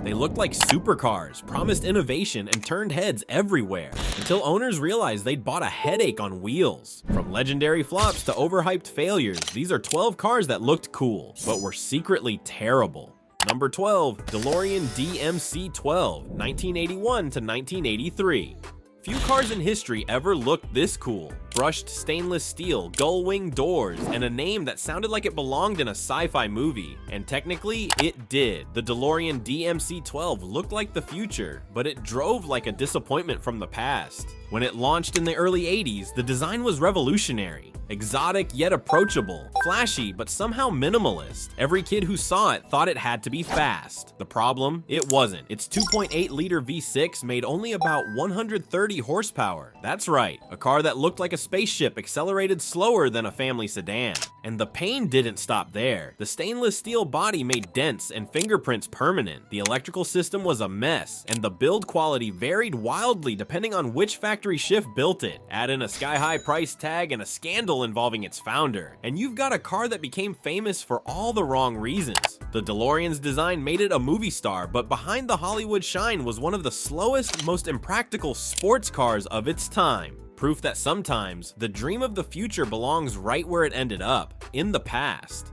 They looked like supercars, promised innovation, and turned heads everywhere, until owners realized they'd bought a headache on wheels. From legendary flops to overhyped failures, these are 12 cars that looked cool, but were secretly terrible. Number 12, DeLorean DMC-12, 1981 to 1983. Few cars in history ever looked this cool. Brushed stainless steel, gull-wing doors, and a name that sounded like it belonged in a sci-fi movie. And technically, it did. The DeLorean DMC-12 looked like the future, but it drove like a disappointment from the past. When it launched in the early 80s, the design was revolutionary. Exotic yet approachable, flashy but somehow minimalist. Every kid who saw it thought it had to be fast. The problem? It wasn't. Its 2.8-liter V6 made only about 130 horsepower. That's right, a car that looked like a spaceship accelerated slower than a family sedan. And the pain didn't stop there. The stainless steel body made dents and fingerprints permanent. The electrical system was a mess, and the build quality varied wildly depending on which factory shift built it. Add in a sky-high price tag and a scandal involving its founder, and you've got a car that became famous for all the wrong reasons. The DeLorean's design made it a movie star, but behind the Hollywood shine was one of the slowest, most impractical sports cars of its time. Proof that sometimes the dream of the future belongs right where it ended up, in the past.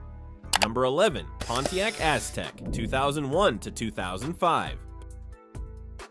Number 11, Pontiac Aztec, 2001 to 2005.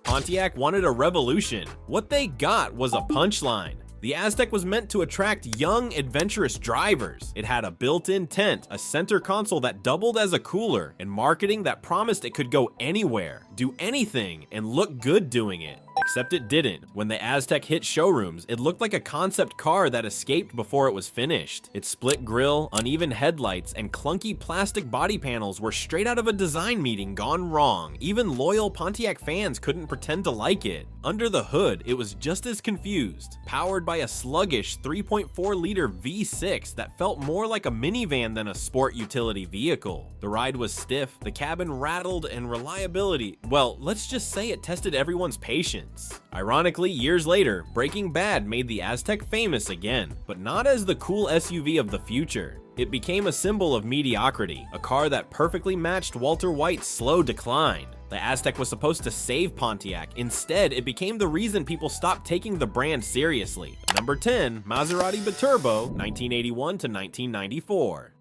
Pontiac wanted a revolution. What they got was a punchline. The Aztec was meant to attract young, adventurous drivers. It had a built-in tent, a center console that doubled as a cooler, and marketing that promised it could go anywhere, do anything, and look good doing it. Except it didn't. When the Aztec hit showrooms, it looked like a concept car that escaped before it was finished. Its split grille, uneven headlights, and clunky plastic body panels were straight out of a design meeting gone wrong. Even loyal Pontiac fans couldn't pretend to like it. Under the hood, it was just as confused. Powered by a sluggish 3.4-liter V6 that felt more like a minivan than a sport utility vehicle. The ride was stiff, the cabin rattled, and reliability, well, let's just say it tested everyone's patience. Ironically, years later, Breaking Bad made the Aztec famous again, but not as the cool SUV of the future. It became a symbol of mediocrity, a car that perfectly matched Walter White's slow decline. The Aztec was supposed to save Pontiac. Instead, it became the reason people stopped taking the brand seriously. Number 10, Maserati Biturbo, 1981 to 1994.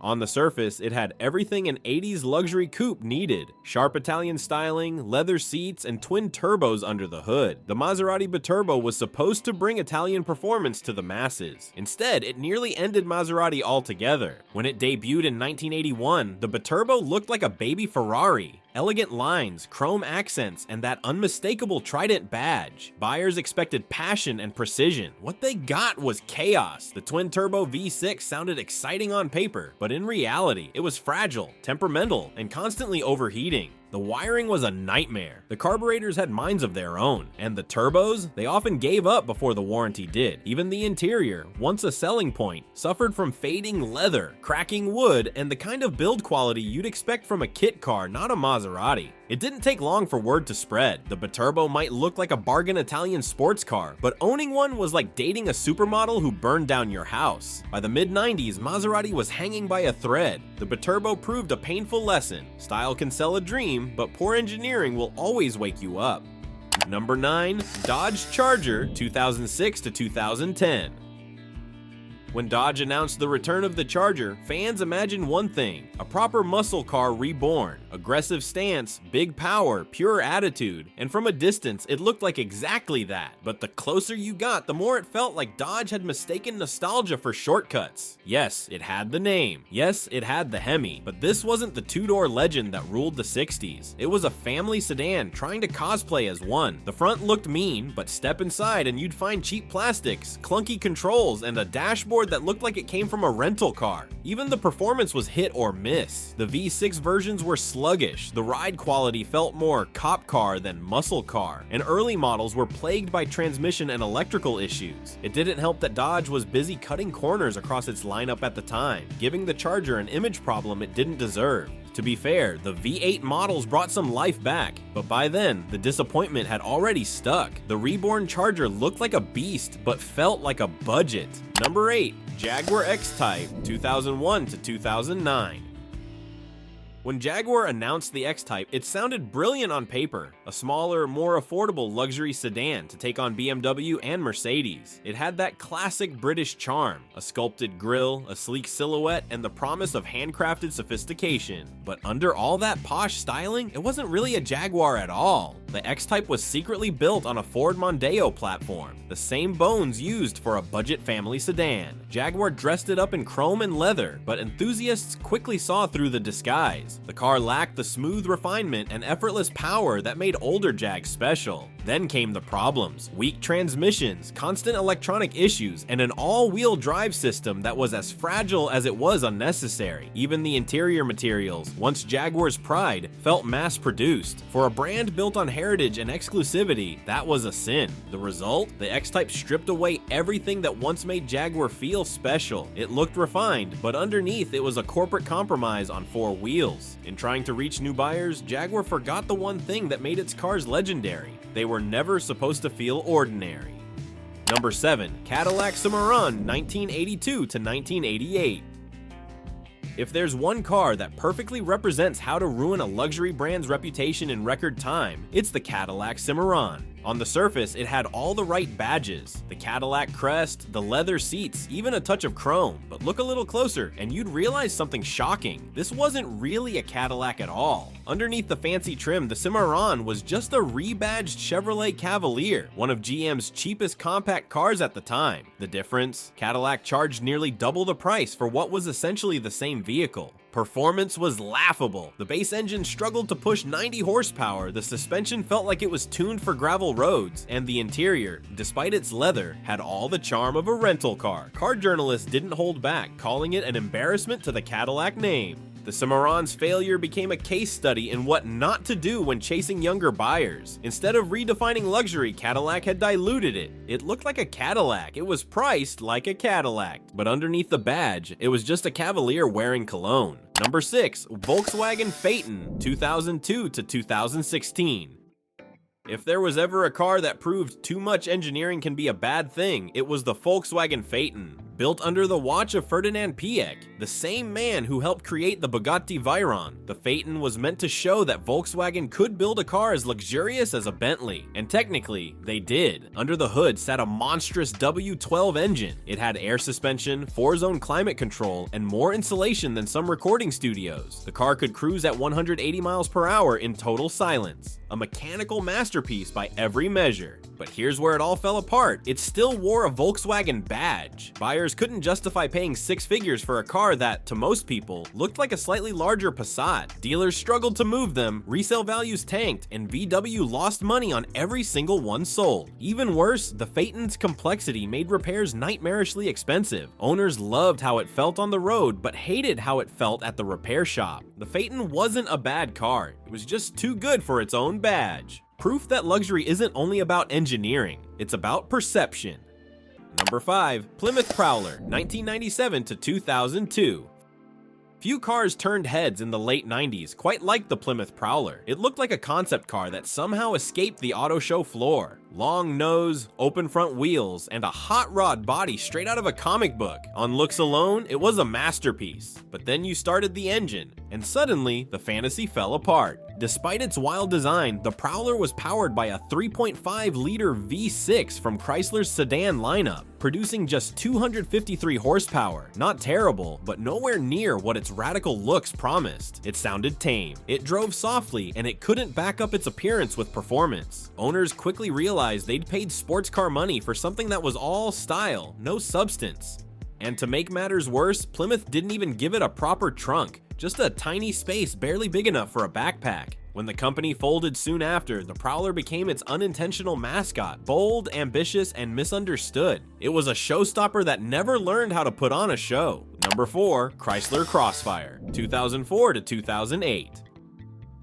On the surface, it had everything an 80s luxury coupe needed. Sharp Italian styling, leather seats, and twin turbos under the hood. The Maserati Biturbo was supposed to bring Italian performance to the masses. Instead, it nearly ended Maserati altogether. When it debuted in 1981, the Biturbo looked like a baby Ferrari. Elegant lines, chrome accents, and that unmistakable Trident badge. Buyers expected passion and precision. What they got was chaos. The twin-turbo V6 sounded exciting on paper, but in reality, it was fragile, temperamental, and constantly overheating. The wiring was a nightmare. The carburetors had minds of their own, and the turbos, they often gave up before the warranty did. Even the interior, once a selling point, suffered from fading leather, cracking wood, and the kind of build quality you'd expect from a kit car, not a Maserati. It didn't take long for word to spread. The Biturbo might look like a bargain Italian sports car, but owning one was like dating a supermodel who burned down your house. By the mid-90s, Maserati was hanging by a thread. The Biturbo proved a painful lesson. Style can sell a dream, but poor engineering will always wake you up. Number 9, Dodge Charger, 2006 to 2010. When Dodge announced the return of the Charger, fans imagined one thing: a proper muscle car reborn. Aggressive stance, big power, pure attitude, and from a distance it looked like exactly that. But the closer you got, the more it felt like Dodge had mistaken nostalgia for shortcuts. Yes, it had the name. Yes, it had the Hemi, but this wasn't the two-door legend that ruled the 60s. It was a family sedan trying to cosplay as one. The front looked mean, but step inside and you'd find cheap plastics, clunky controls, and a dashboard that looked like it came from a rental car. Even the performance was hit or miss. The V6 versions were sluggish, the ride quality felt more cop car than muscle car, and early models were plagued by transmission and electrical issues. It didn't help that Dodge was busy cutting corners across its lineup at the time, giving the Charger an image problem it didn't deserve. To be fair, the V8 models brought some life back, but by then, the disappointment had already stuck. The reborn Charger looked like a beast, but felt like a budget. Number 8, Jaguar X-Type, 2001 to 2009. When Jaguar announced the X-Type, it sounded brilliant on paper, a smaller, more affordable luxury sedan to take on BMW and Mercedes. It had that classic British charm, a sculpted grille, a sleek silhouette, and the promise of handcrafted sophistication. But under all that posh styling, it wasn't really a Jaguar at all. The X-Type was secretly built on a Ford Mondeo platform, the same bones used for a budget family sedan. Jaguar dressed it up in chrome and leather, but enthusiasts quickly saw through the disguise. The car lacked the smooth refinement and effortless power that made older Jags special. Then came the problems: weak transmissions, constant electronic issues, and an all-wheel drive system that was as fragile as it was unnecessary. Even the interior materials, once Jaguar's pride, felt mass-produced. For a brand built on heritage and exclusivity, that was a sin. The result? The X-Type stripped away everything that once made Jaguar feel special. It looked refined, but underneath it was a corporate compromise on four wheels. In trying to reach new buyers, Jaguar forgot the one thing that made its cars legendary: they were never supposed to feel ordinary. Number 7. Cadillac Cimarron, 1982 to 1988. If there's one car that perfectly represents how to ruin a luxury brand's reputation in record time, it's the Cadillac Cimarron. On the surface, it had all the right badges: the Cadillac crest, the leather seats, even a touch of chrome. But look a little closer and you'd realize something shocking. This wasn't really a Cadillac at all. Underneath the fancy trim, the Cimarron was just a rebadged Chevrolet Cavalier, one of GM's cheapest compact cars at the time. The difference? Cadillac charged nearly double the price for what was essentially the same vehicle. Performance was laughable. The base engine struggled to push 90 horsepower, the suspension felt like it was tuned for gravel roads, and the interior, despite its leather, had all the charm of a rental car. Car journalists didn't hold back, calling it an embarrassment to the Cadillac name. The Cimarron's failure became a case study in what not to do when chasing younger buyers. Instead of redefining luxury, Cadillac had diluted it. It looked like a Cadillac. It was priced like a Cadillac. But underneath the badge, it was just a Cavalier wearing cologne. Number 6. Volkswagen Phaeton, 2002 to 2016. If there was ever a car that proved too much engineering can be a bad thing, it was the Volkswagen Phaeton. Built under the watch of Ferdinand Piëch, the same man who helped create the Bugatti Veyron, the Phaeton was meant to show that Volkswagen could build a car as luxurious as a Bentley. And technically, they did. Under the hood sat a monstrous W12 engine. It had air suspension, 4-zone climate control, and more insulation than some recording studios. The car could cruise at 180 miles per hour in total silence. A mechanical masterpiece by every measure. But here's where it all fell apart. It still wore a Volkswagen badge. Buyers couldn't justify paying 6 figures for a car that, to most people, looked like a slightly larger Passat. Dealers struggled to move them, resale values tanked, and VW lost money on every single one sold. Even worse, the Phaeton's complexity made repairs nightmarishly expensive. Owners loved how it felt on the road, but hated how it felt at the repair shop. The Phaeton wasn't a bad car. It was just too good for its own badge. Proof that luxury isn't only about engineering, it's about perception. Number 5. Plymouth Prowler, 1997 to 2002. Few cars turned heads in the late 90s quite like the Plymouth Prowler. It looked like a concept car that somehow escaped the auto show floor. Long nose, open front wheels, and a hot rod body straight out of a comic book. On looks alone, it was a masterpiece. But then you started the engine, and suddenly, the fantasy fell apart. Despite its wild design, the Prowler was powered by a 3.5-liter V6 from Chrysler's sedan lineup, producing just 253 horsepower. Not terrible, but nowhere near what its radical looks promised. It sounded tame, it drove softly, and it couldn't back up its appearance with performance. Owners quickly realized they'd paid sports car money for something that was all style, no substance. And to make matters worse, Plymouth didn't even give it a proper trunk, just a tiny space barely big enough for a backpack. When the company folded soon after, the Prowler became its unintentional mascot, bold, ambitious, and misunderstood. It was a showstopper that never learned how to put on a show. Number 4. Chrysler Crossfire, 2004 to 2008.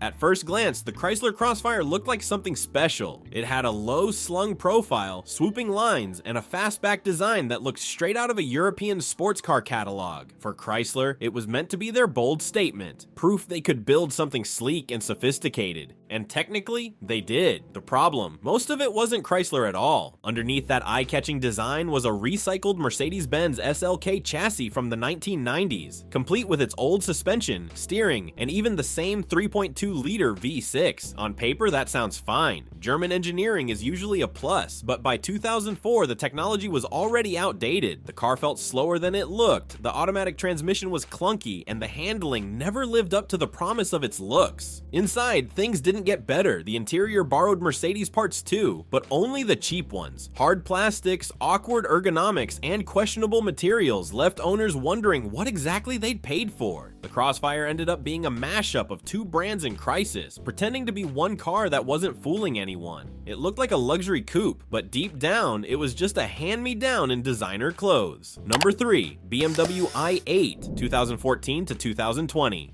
At first glance, the Chrysler Crossfire looked like something special. It had a low slung profile, swooping lines, and a fastback design that looked straight out of a European sports car catalog. For Chrysler, it was meant to be their bold statement, proof they could build something sleek and sophisticated. And technically, they did. The problem, most of it wasn't Chrysler at all. Underneath that eye-catching design was a recycled Mercedes-Benz SLK chassis from the 1990s, complete with its old suspension, steering, and even the same 3.2-liter V6. On paper, that sounds fine. German engineering is usually a plus, but by 2004, the technology was already outdated. The car felt slower than it looked, the automatic transmission was clunky, and the handling never lived up to the promise of its looks. Inside, things didn't get better. The interior borrowed Mercedes parts too, but only the cheap ones. Hard plastics, awkward ergonomics, and questionable materials left owners wondering what exactly they'd paid for. The Crossfire ended up being a mashup of two brands in crisis, pretending to be one car that wasn't fooling anyone. It looked like a luxury coupe, but deep down, it was just a hand-me-down in designer clothes. Number 3, BMW i8, 2014 to 2020.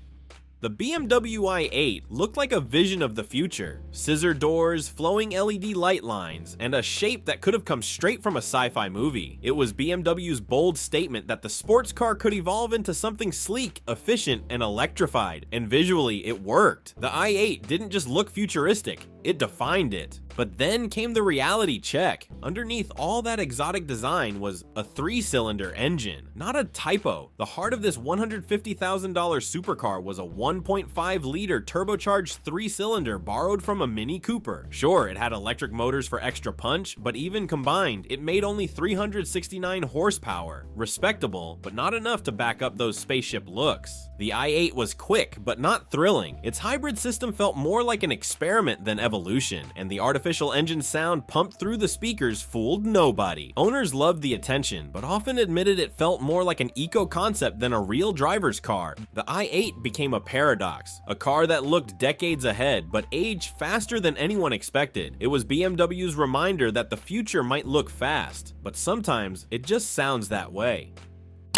The BMW i8 looked like a vision of the future. Scissor doors, flowing LED light lines, and a shape that could have come straight from a sci-fi movie. It was BMW's bold statement that the sports car could evolve into something sleek, efficient, and electrified. And visually, it worked. The i8 didn't just look futuristic, it defined it. But then came the reality check. Underneath all that exotic design was a 3-cylinder engine. Not a typo. The heart of this $150,000 supercar was a 1.5-liter turbocharged 3-cylinder borrowed from a Mini Cooper. Sure, it had electric motors for extra punch, but even combined, it made only 369 horsepower. Respectable, but not enough to back up those spaceship looks. The i8 was quick, but not thrilling. Its hybrid system felt more like an experiment than evolution, and the artificial engine sound pumped through the speakers fooled nobody. Owners loved the attention, but often admitted it felt more like an eco-concept than a real driver's car. The i8 became a paradox, a car that looked decades ahead, but aged faster than anyone expected. It was BMW's reminder that the future might look fast, but sometimes it just sounds that way.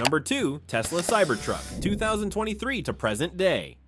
Number 2, Tesla Cybertruck, 2023 to present day.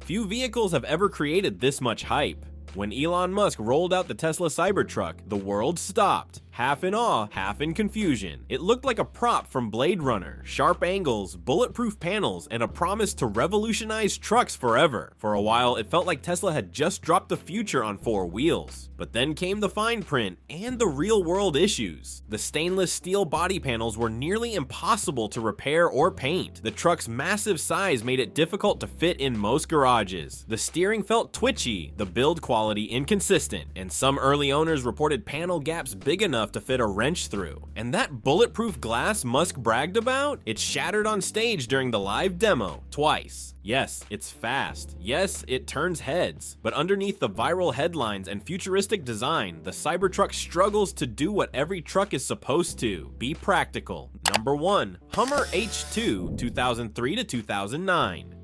Few vehicles have ever created this much hype. When Elon Musk rolled out the Tesla Cybertruck, the world stopped. Half in awe, half in confusion. It looked like a prop from Blade Runner, sharp angles, bulletproof panels, and a promise to revolutionize trucks forever. For a while, it felt like Tesla had just dropped the future on 4 wheels. But then came the fine print and the real-world issues. The stainless steel body panels were nearly impossible to repair or paint. The truck's massive size made it difficult to fit in most garages. The steering felt twitchy, the build quality inconsistent, and some early owners reported panel gaps big enough to fit a wrench through. And that bulletproof glass Musk bragged about? It shattered on stage during the live demo, twice. Yes, it's fast. Yes, it turns heads. But underneath the viral headlines and futuristic design, the Cybertruck struggles to do what every truck is supposed to: be practical. Number 1, Hummer H2, 2003 to 2009.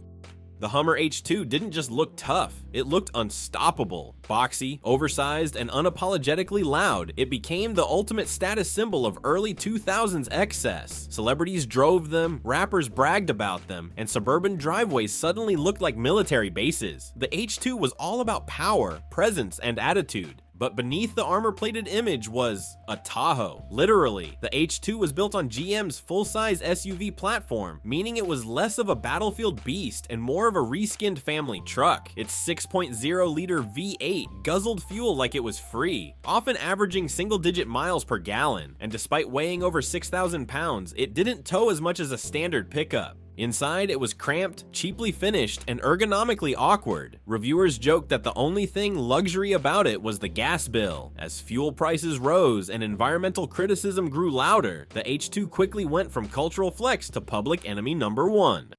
The Hummer H2 didn't just look tough, it looked unstoppable. Boxy, oversized, and unapologetically loud, it became the ultimate status symbol of early 2000s excess. Celebrities drove them, rappers bragged about them, and suburban driveways suddenly looked like military bases. The H2 was all about power, presence, and attitude. But beneath the armor-plated image was a Tahoe. Literally, the H2 was built on GM's full-size SUV platform, meaning it was less of a battlefield beast and more of a reskinned family truck. Its 6.0-liter V8 guzzled fuel like it was free, often averaging single-digit miles per gallon, and despite weighing over 6,000 pounds, it didn't tow as much as a standard pickup. Inside, it was cramped, cheaply finished, and ergonomically awkward. Reviewers joked that the only thing luxury about it was the gas bill. As fuel prices rose and environmental criticism grew louder, the H2 quickly went from cultural flex to public enemy number 1.